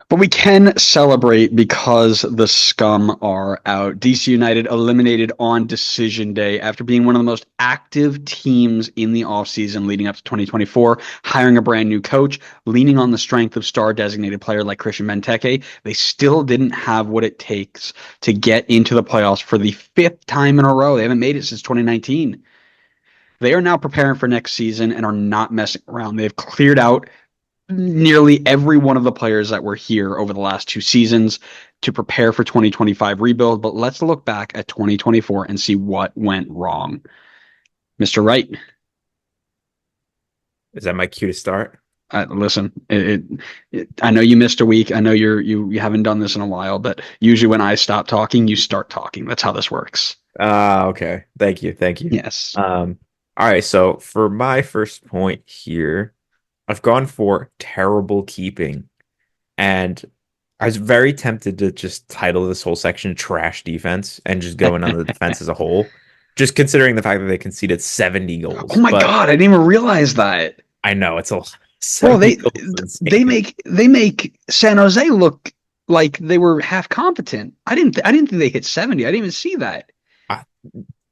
But we can celebrate because the scum are out. DC United eliminated on decision day after being one of the most active teams in the offseason leading up to 2024, hiring a brand new coach, leaning on the strength of star designated player like Christian Benteke. They still didn't have what it takes to get into the playoffs for the fifth time in a row. They haven't made it since 2019. They are now preparing for next season and are not messing around. They've cleared out nearly every one of the players that were here over the last two seasons to prepare for 2025 rebuild. But let's look back at 2024 and see what went wrong. Mr. Wright, Is that my cue to start? listen, I know you missed a week. I know you haven't done this in a while, but usually when I stop talking, you start talking. That's how this works. Okay. Thank you. Thank you. Yes. All right. So for my first point here, I've gone for terrible keeping, and I was very tempted to just title this whole section trash defense and just go in on the defense as a whole, just considering the fact that they conceded 70 Oh goals. my But God, I didn't even realize that. I know it's a lot. Bro, 70 they goals is they insane. make San Jose look like they were half competent. I didn't think they hit 70. I didn't even see that. I-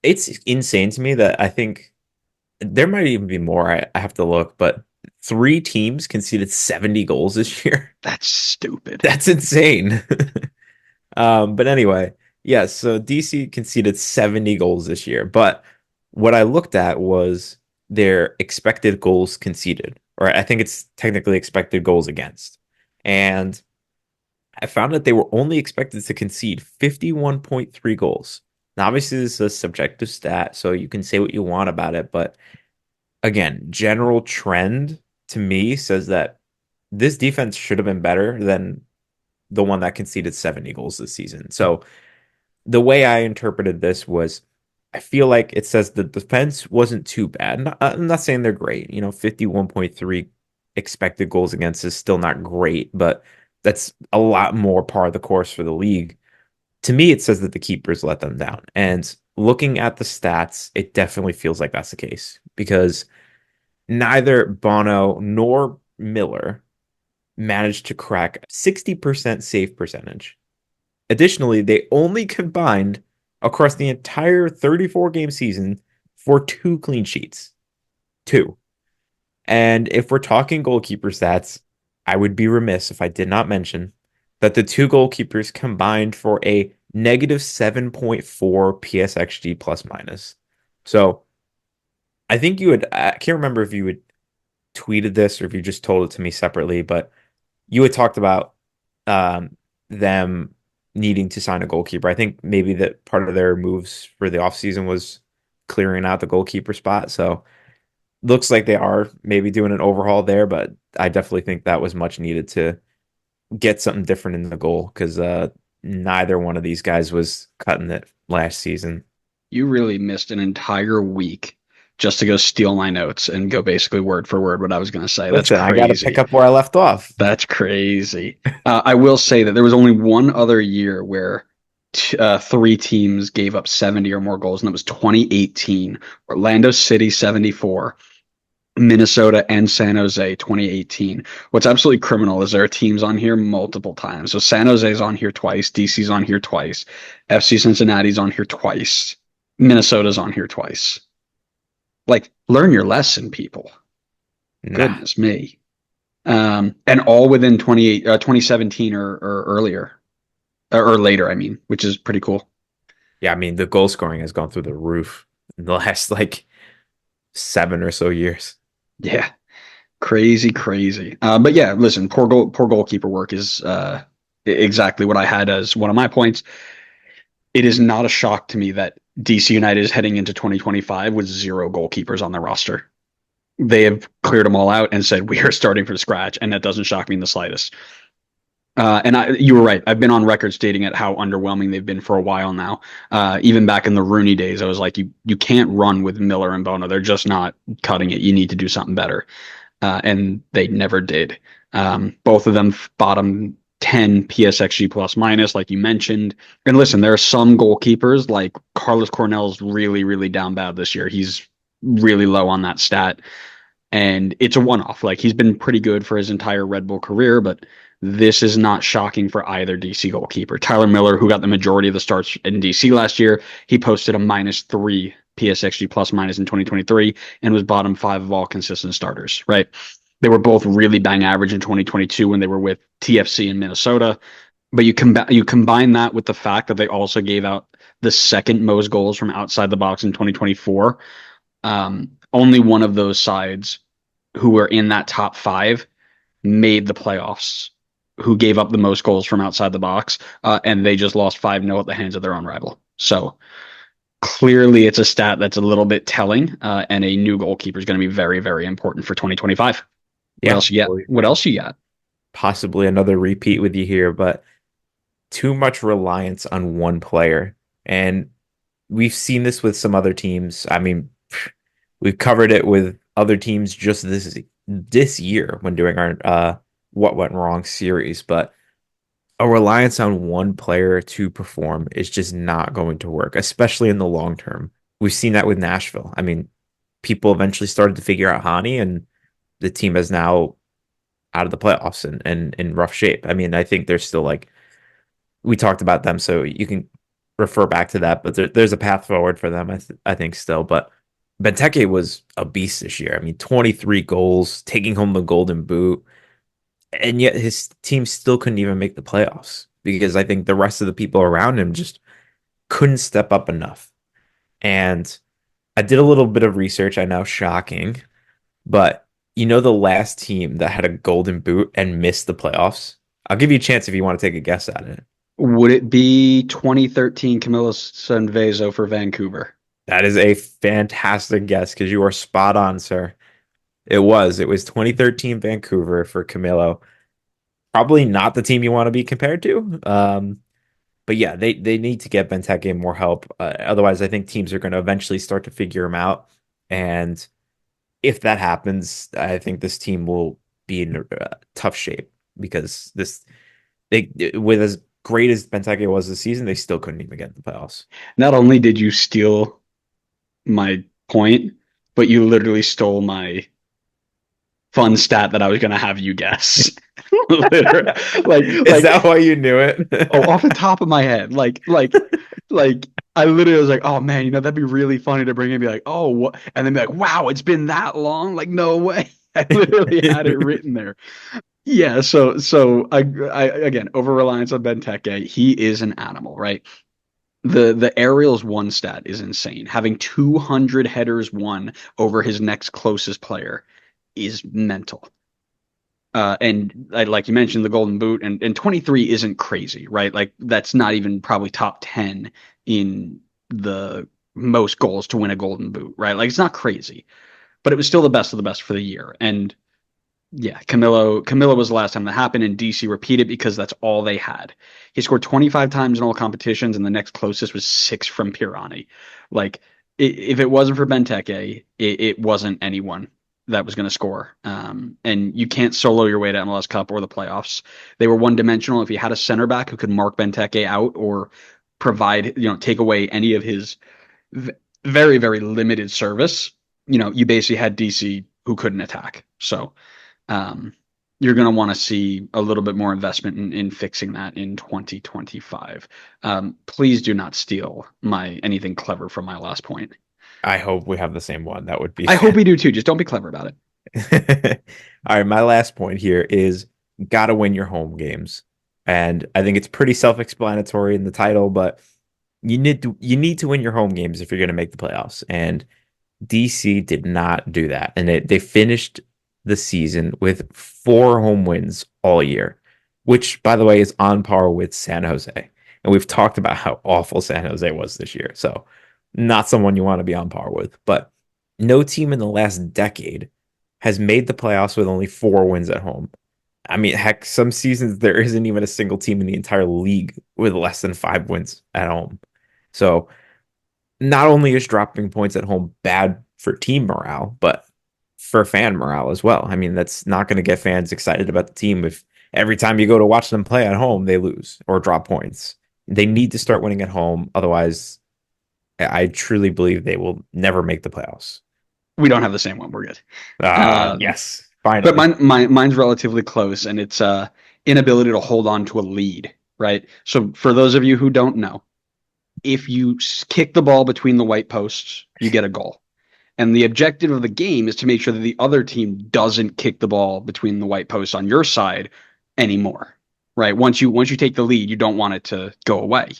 It's insane to me that I think there might even be more. I have to look, but three teams conceded 70 goals this year. That's stupid. That's insane. But anyway, yeah, so DC conceded 70 goals this year. But what I looked at was their expected goals conceded, or I think it's technically expected goals against. And I found that they were only expected to concede 51.3 goals. Now, obviously, this is a subjective stat, so you can say what you want about it. But again, general trend to me says that this defense should have been better than the one that conceded 70 goals this season. So the way I interpreted this was I feel like it says the defense wasn't too bad. I'm not saying they're great. 51.3 expected goals against is still not great, but that's a lot more par of the course for the league. To me, it says that the keepers let them down. And looking at the stats, it definitely feels like that's the case because neither Bono nor Miller managed to crack 60% save percentage. Additionally, they only combined across the entire 34 game season for two clean sheets. Two. And if we're talking goalkeeper stats, I would be remiss if I did not mention that the two goalkeepers combined for a negative 7.4 PSXG plus minus. So I think I can't remember if you had tweeted this or if you just told it to me separately, but you had talked about them needing to sign a goalkeeper. I think maybe that part of their moves for the offseason was clearing out the goalkeeper spot. So looks like they are maybe doing an overhaul there, but I definitely think that was much needed to get something different in the goal because neither one of these guys was cutting it last season. You really missed an entire week just to go steal my notes and go basically word for word what I was going to say. That's Listen, I got to pick crazy. up where I left off. That's crazy. I will say that there was only one other year where three teams gave up 70 or more goals, and that was 2018. Orlando City 74, Minnesota and San Jose 2018. What's absolutely criminal is there are teams on here multiple times. So San Jose's on here twice, DC's on here twice, FC Cincinnati's on here twice, Minnesota's on here twice. Like, learn your lesson, people. Nah. Goodness me. And all within 2017 or earlier, or later, I mean, which is pretty cool. Yeah, I mean, the goal scoring has gone through the roof in the last like 7 or so years. Yeah, crazy, crazy. But yeah, listen, poor goalkeeper work is exactly what I had as one of my points. It is not a shock to me that DC United is heading into 2025 with zero goalkeepers on their roster. They have cleared them all out and said we are starting from scratch, and that doesn't shock me in the slightest. You were right. I've been on record stating at how underwhelming they've been for a while now. Even back in the Rooney days, I was like, you can't run with Miller and Bono. They're just not cutting it. You need to do something better. And they never did. Both of them bottom 10 PSXG plus minus, like you mentioned. And listen, there are some goalkeepers like Carlos Cornell's really, really down bad this year. He's really low on that stat. And it's a one off. Like he's been pretty good for his entire Red Bull career, but This is not shocking for either DC goalkeeper. Tyler Miller, who got the majority of the starts in DC last year, he posted a -3 PSXG plus minus in 2023 and was bottom five of all consistent starters, right? They were both really bang average in 2022 when they were with TFC in Minnesota. But you combine that with the fact that they also gave out the second most goals from outside the box in 2024. Only one of those sides who were in that top five made the playoffs, who gave up the most goals from outside the box, and they just lost 5-0 at the hands of their own rival. So clearly, it's a stat that's a little bit telling, and a new goalkeeper is going to be very, very important for 2025. What Yeah, else you got? totally What agree. else you got? Possibly another repeat with you here, but too much reliance on one player. And we've seen this with some other teams. I mean, we've covered it with other teams just this year when doing our what went wrong series, but a reliance on one player to perform is just not going to work, especially in the long term. We've seen that with Nashville. I mean, people eventually started to figure out Hani, and the team is now out of the playoffs and in rough shape. I mean, I think they're still like we talked about them, so you can refer back to that. But there's a path forward for them, I think, still. But Benteke was a beast this year. I mean, 23 goals, taking home the Golden Boot, and yet his team still couldn't even make the playoffs because I think the rest of the people around him just couldn't step up enough. And I did a little bit of research. I know, shocking, but the last team that had a Golden Boot and missed the playoffs. I'll give you a chance if you want to take a guess at it. Would it be 2013 Camilo Sanvezo for Vancouver? That is a fantastic guess because you are spot on, sir. It was. It was 2013 Vancouver for Camilo. Probably not the team you want to be compared to. But yeah, they need to get Benteke more help. Otherwise, I think teams are going to eventually start to figure him out. And if that happens, I think this team will be in tough shape because they with as great as Benteke was this season, they still couldn't even get in the playoffs. Not only did you steal my point, but you literally stole my fun stat that I was going to have you guess. Literally, Is that why you knew oh, it? off the top of my head, like I literally was like, oh man, that'd be really funny to bring in and be like, oh, what? And then be like, wow, it's been that long? Like, no way. I literally had it written there. Yeah, so I again, over reliance on Benteke, he is an animal, right? The Aerials one stat is insane. Having 200 headers won over his next closest player is mental. And like you mentioned, the Golden Boot and 23 isn't crazy, right? Like that's not even probably top 10 in the most goals to win a Golden Boot, right? Like it's not crazy, but it was still the best of the best for the year. And yeah, Camilo was the last time that happened, and DC repeated because that's all they had. He scored 25 times in all competitions, and the next closest was six from Pirani. Like, if it wasn't for Benteke, it wasn't anyone that was going to score. And you can't solo your way to MLS Cup or the playoffs. They were one dimensional. If you had a center back who could mark Benteke out or provide, take away any of his very, very limited service, you basically had DC who couldn't attack. So, um, you're going to want to see a little bit more investment in fixing that in 2025. Please do not steal my anything clever from my last point. I hope we have the same one. That would be I hope fantastic. we do too. Just don't be clever about it. All right, my last point here is gotta win your home games. And I think it's pretty self-explanatory in the title, but you need to win your home games if you're going to make the playoffs. And DC did not do that. And they finished the season with 4 home wins all year, which, by the way, is on par with San Jose. And we've talked about how awful San Jose was this year. So, not someone you want to be on par with. But no team in the last decade has made the playoffs with only 4 wins at home. I mean, heck, some seasons there isn't even a single team in the entire league with less than 5 wins at home. So, not only is dropping points at home bad for team morale, but for fan morale as well. I mean, that's not going to get fans excited about the team if every time you go to watch them play at home, they lose or drop points. They need to start winning at home. Otherwise, I truly believe they will never make the playoffs. We don't have the same one. We're good. Ah, Um, yes, but finally. mine's relatively close, and inability to hold on to a lead, right? So for those of you who don't know, if you kick the ball between the white posts, you get a goal. And the objective of the game is to make sure that the other team doesn't kick the ball between the white posts on your side anymore. Right? Once you take the lead, you don't want it to go away.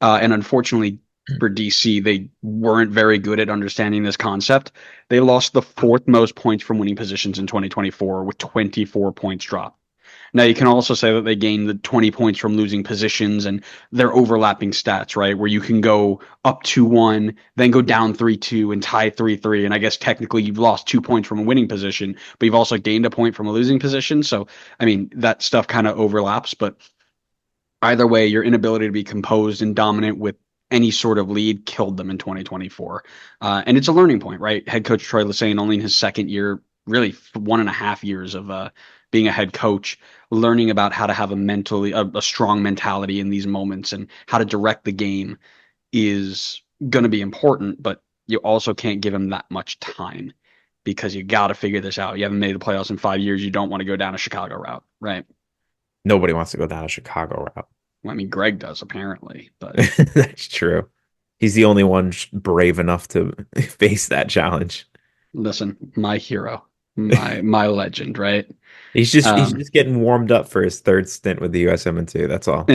And unfortunately for DC, they weren't very good at understanding this concept. They lost the fourth most points from winning positions in 2024 with 24 points dropped. Now you can also say that they gained the 20 points from losing positions and their overlapping stats, right? Where you can go up 2-1, then go down 3-2 and tie 3-3. And I guess technically you've lost 2 points from a winning position, but you've also gained a point from a losing position. So, I mean, that stuff kind of overlaps, but either way, your inability to be composed and dominant with any sort of lead killed them in 2024. And it's a learning point, right? Head coach Troy Lesane, only in his second year, really 1.5 years of being a head coach, learning about how to have a strong mentality in these moments and how to direct the game is going to be important, but you also can't give him that much time because you got to figure this out. You haven't made the playoffs in 5 years. You don't want to go down a Chicago route, right? Nobody wants to go down a Chicago route. Well, I mean, Greg does apparently, but That's true. He's the only one brave enough to face that challenge. listen, my hero, my legend, right? He's just Um, getting warmed up for his third stint with the USMNT. That's all.